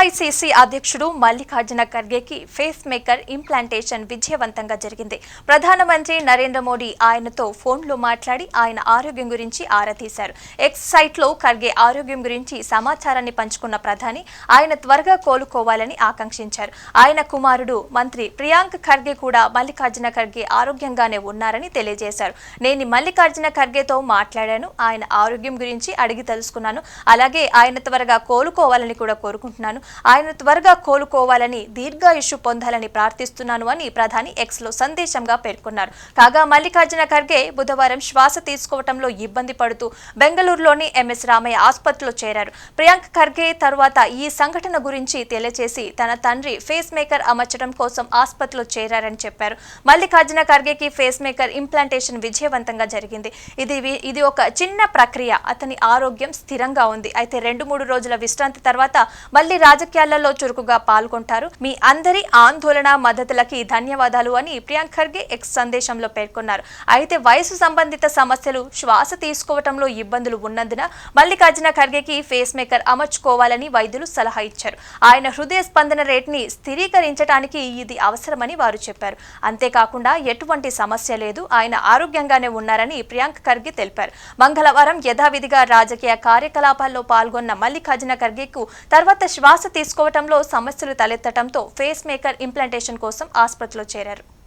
AICC అధ్యక్షుడు Mallikarjuna ఖర్గేకి face maker implantation విజయవంతంగా జరిగింది. ప్రధానమంత్రి నరేంద్ర మోడీ ఆయనతో ఫోన్లో మాట్లాడి ఆయన ఆరోగ్యం గురించి ఆరా తీశారు. ఎక్స్ సైట్లో ఖర్గే ఆరోగ్యం గురించి సమాచారాన్ని పంచుకున్న ప్రధాని ఆయన త్వరగా కోలుకోవాలని ఆకాంక్షించారు. ఆయన కుమారుడు మంత్రి ప్రియాంక్ ఖర్గే కూడా మల్లికార్జున ఖర్గే ఆరోగ్యంగానే ఉన్నారని తెలియజేశారు. నేను మల్లికార్జున ఖర్గేతో మాట్లాడాను, ఆయన ఆరోగ్యం గురించి అడిగి తెలుసుకున్నాను. అలాగే ఆయన త్వరగా కోలుకోవాలని కూడా కోరుకుంటున్నాను. ఆయన త్వరగా కోలుకోవాలని దీర్ఘాయుష్షు పొందాలని ప్రార్థిస్తున్నాను అని ప్రధాని ఎక్స్ లో సందేశంగా పేర్కొన్నారు. కాగా మల్లికార్జున ఖర్గే బుధవారం శ్వాస తీసుకోవడంలో ఇబ్బంది పడుతూ బెంగళూరులోని ఎంఎస్ రామయ్య ఆసుపత్రిలో చేరారు. ప్రియాంక్ ఖర్గే తర్వాత ఈ సంఘటన గురించి తెలియజేసి తన తండ్రి ఫేస్ మేకర్ అమర్చడం కోసం ఆసుపత్రిలో చేరారని చెప్పారు. మల్లికార్జున ఖర్గేకి ఫేస్ మేకర్ ఇంప్లాంటేషన్ విజయవంతంగా జరిగింది. ఇది ఒక చిన్న ప్రక్రియ. అతని ఆరోగ్యం స్థిరంగా ఉంది. అయితే 2-3 రోజుల విశ్రాంతి తర్వాత మళ్లీ రాజకీయాలలో చురుకుగా పాల్గొంటారు. మీ అందరి ఆందోళన మద్దతులకి ధన్యవాదాలు అని ప్రియాంక్ ఖర్గే ఎక్స్ సందేశంలో పేర్కొన్నారు. అయితే వయసు సంబంధిత సమస్యలు, శ్వాస తీసుకోవటంలో ఇబ్బందులు ఉన్నందున మల్లికార్జున ఖర్గేకి ఫేస్ మేకర్ అమర్చుకోవాలని వైద్యులు సలహా ఇచ్చారు. ఆయన హృదయ స్పందన రేట్ని స్థిరీకరించడానికి ఇది అవసరమని వారు చెప్పారు. అంతేకాకుండా ఎటువంటి సమస్య లేదు, ఆయన ఆరోగ్యంగానే ఉన్నారని ప్రియాంక్ ఖర్గే తెలిపారు. మంగళవారం యథావిధిగా రాజకీయ కార్యకలాపాల్లో పాల్గొన్న మల్లికార్జున ఖర్గేకు తర్వాత శ్వాస తీసుకోవటంలో సమస్యలు తలెత్తడంతో ఫేస్ మేకర్ ఇంప్లాంటేషన్ కోసం ఆసుపత్రిలో చేరారు.